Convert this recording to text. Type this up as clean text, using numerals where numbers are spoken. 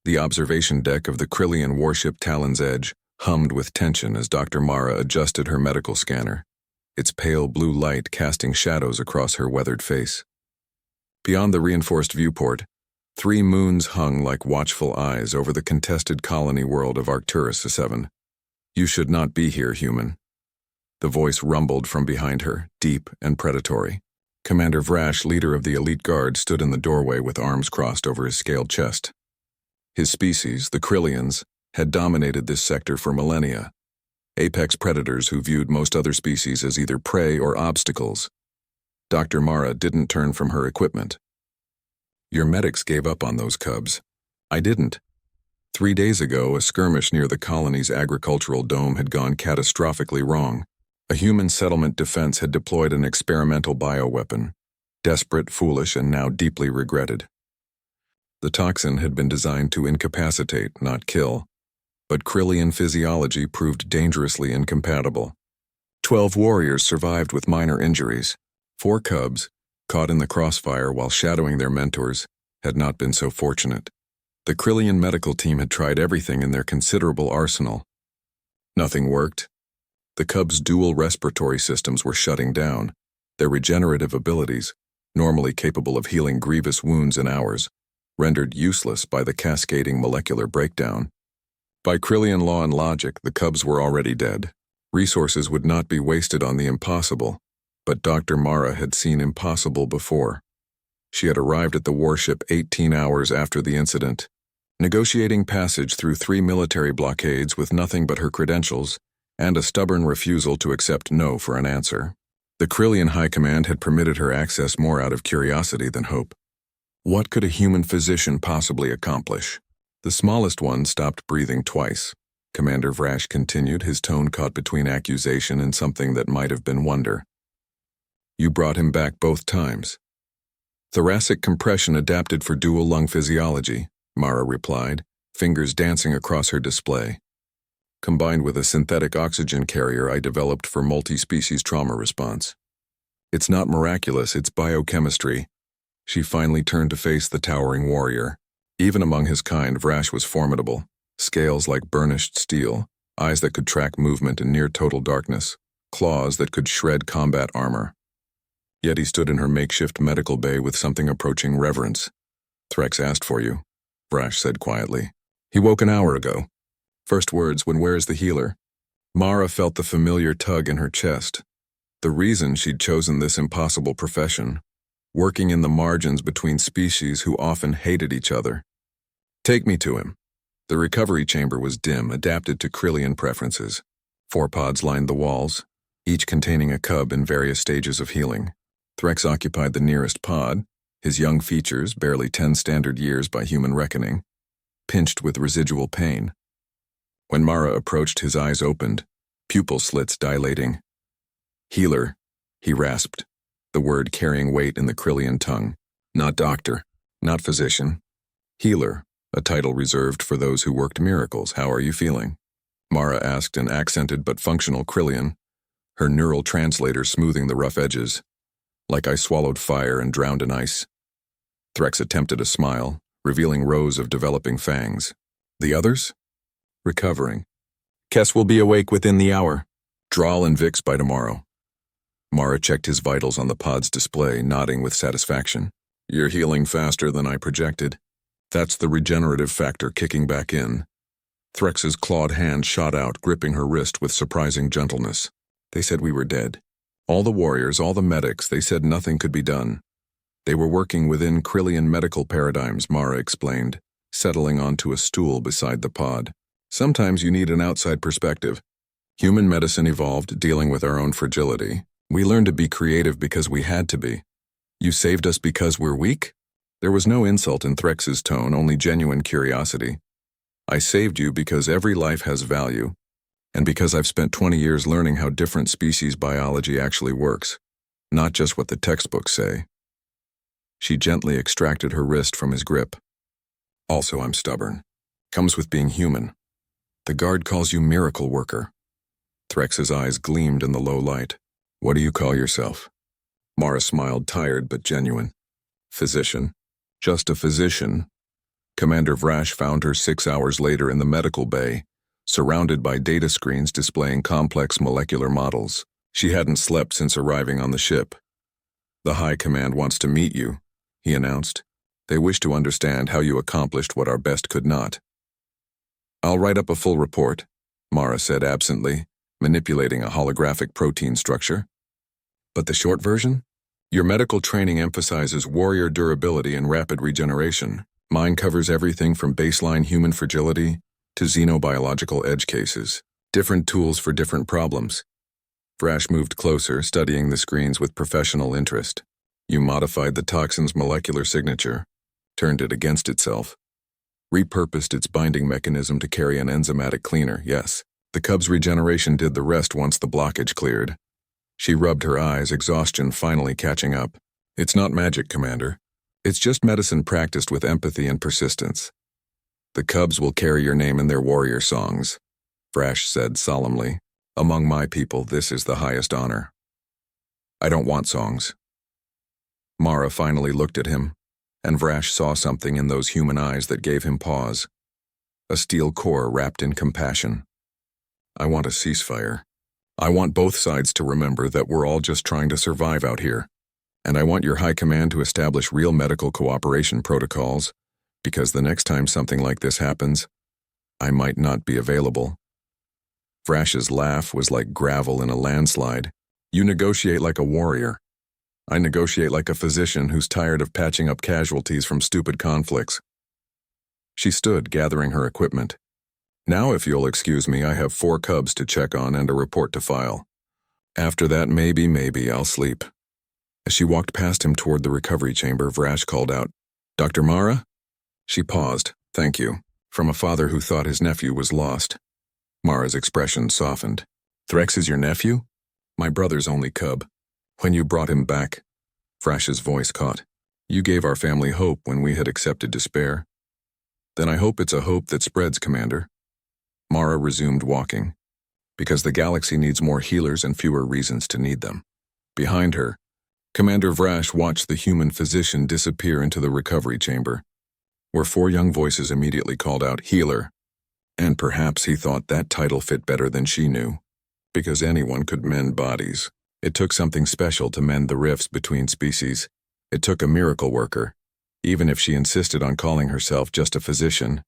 The observation deck of the Krillian warship Talon's Edge hummed with tension as Dr. Mara adjusted her medical scanner, its pale blue light casting shadows across her weathered face. Beyond the reinforced viewport, 3 moons hung like watchful eyes over the contested colony world of Arcturus 7. "You should not be here, human." The voice rumbled from behind her, deep and predatory. Commander Vrash, leader of the elite guard, stood in the doorway with arms crossed over his scaled chest. His species, the Krillians, had dominated this sector for millennia. Apex predators who viewed most other species as either prey or obstacles. Dr. Mara didn't turn from her equipment. "Your medics gave up on those cubs. I didn't. 3 days ago, a skirmish near the colony's agricultural dome had gone catastrophically wrong. A human settlement defense had deployed an experimental bioweapon. Desperate, foolish, and now deeply regretted. The toxin had been designed to incapacitate, not kill. But Krillian physiology proved dangerously incompatible. 12 warriors survived with minor injuries. 4 cubs, caught in the crossfire while shadowing their mentors, had not been so fortunate. The Krillian medical team had tried everything in their considerable arsenal. Nothing worked. The cubs' dual respiratory systems were shutting down. Their regenerative abilities, normally capable of healing grievous wounds in hours, rendered useless by the cascading molecular breakdown. By Krillian law and logic, the cubs were already dead. Resources would not be wasted on the impossible, but Dr. Mara had seen impossible before. She had arrived at the warship 18 hours after the incident, negotiating passage through 3 military blockades with nothing but her credentials and a stubborn refusal to accept no for an answer. The Krillian High Command had permitted her access more out of curiosity than hope. What could a human physician possibly accomplish? The smallest one stopped breathing twice. Commander Vrash continued, his tone caught between accusation and something that might have been wonder. "You brought him back both times." "Thoracic compression adapted for dual lung physiology," Mara replied, fingers dancing across her display. "Combined with a synthetic oxygen carrier I developed for multi-species trauma response. It's not miraculous, it's biochemistry." She finally turned to face the towering warrior. Even among his kind, Vrash was formidable. Scales like burnished steel, eyes that could track movement in near-total darkness, claws that could shred combat armor. Yet he stood in her makeshift medical bay with something approaching reverence. "Threx asked for you," Vrash said quietly. "He woke an hour ago." First words when "Where's the healer?" Mara felt the familiar tug in her chest. The reason she'd chosen this impossible profession, working in the margins between species who often hated each other. "Take me to him." The recovery chamber was dim, adapted to Krillian preferences. 4 pods lined the walls, each containing a cub in various stages of healing. Threx occupied the nearest pod, his young features, barely 10 standard years by human reckoning, pinched with residual pain. When Mara approached, his eyes opened, pupil slits dilating. "Healer," he rasped, the word carrying weight in the Krillian tongue. Not doctor, not physician. Healer, a title reserved for those who worked miracles. "How are you feeling?" Mara asked in accented but functional Krillian, her neural translator smoothing the rough edges. "Like I swallowed fire and drowned in ice." Threx attempted a smile, revealing rows of developing fangs. "The others?" "Recovering. Kess will be awake within the hour. Drawl and Vix by tomorrow." Mara checked his vitals on the pod's display, nodding with satisfaction. "You're healing faster than I projected. That's the regenerative factor kicking back in." Threx's clawed hand shot out, gripping her wrist with surprising gentleness. "They said we were dead. All the warriors, all the medics, they said nothing could be done. They were working within Krillian medical paradigms," Mara explained, settling onto a stool beside the pod. "Sometimes you need an outside perspective. Human medicine evolved dealing with our own fragility. We learned to be creative because we had to be. You saved us because we're weak?" There was no insult in Threx's tone, only genuine curiosity. "I saved you because every life has value, and because I've spent 20 years learning how different species biology actually works, not just what the textbooks say." She gently extracted her wrist from his grip. "Also, I'm stubborn. Comes with being human. The guard calls you miracle worker." Threx's eyes gleamed in the low light. "What do you call yourself?" Mara smiled, tired but genuine. "Physician. Just a physician." Commander Vrash found her 6 hours later in the medical bay, surrounded by data screens displaying complex molecular models. She hadn't slept since arriving on the ship. "The High Command wants to meet you," he announced. "They wish to understand how you accomplished what our best could not." "I'll write up a full report," Mara said absently, manipulating a holographic protein structure. "But the short version? Your medical training emphasizes warrior durability and rapid regeneration. Mine covers everything from baseline human fragility to xenobiological edge cases. Different tools for different problems." Vrash moved closer, studying the screens with professional interest. "You modified the toxin's molecular signature, turned it against itself, repurposed its binding mechanism to carry an enzymatic cleaner, yes. The cub's regeneration did the rest once the blockage cleared." She rubbed her eyes, exhaustion finally catching up. "It's not magic, Commander. It's just medicine practiced with empathy and persistence. The cubs will carry your name in their warrior songs," Vrash said solemnly. "Among my people, this is the highest honor." "I don't want songs." Mara finally looked at him, and Vrash saw something in those human eyes that gave him pause. A steel core wrapped in compassion. "I want a ceasefire. I want both sides to remember that we're all just trying to survive out here. And I want your High Command to establish real medical cooperation protocols, because the next time something like this happens, I might not be available." Vrash's laugh was like gravel in a landslide. "You negotiate like a warrior. I negotiate like a physician who's tired of patching up casualties from stupid conflicts." She stood, gathering her equipment. "Now, if you'll excuse me, I have 4 cubs to check on and a report to file. After that, maybe I'll sleep." As she walked past him toward the recovery chamber, Vrash called out, "Dr. Mara?" She paused. "Thank you," from a father who thought his nephew was lost. Mara's expression softened. "Threx is your nephew?" "My brother's only cub. When you brought him back," Vrash's voice caught, "you gave our family hope when we had accepted despair." "Then I hope it's a hope that spreads, Commander." Mara resumed walking. "Because the galaxy needs more healers and fewer reasons to need them." Behind her, Commander Vrash watched the human physician disappear into the recovery chamber, where 4 young voices immediately called out, "Healer." And perhaps he thought that title fit better than she knew, because anyone could mend bodies. It took something special to mend the rifts between species. It took a miracle worker. Even if she insisted on calling herself just a physician,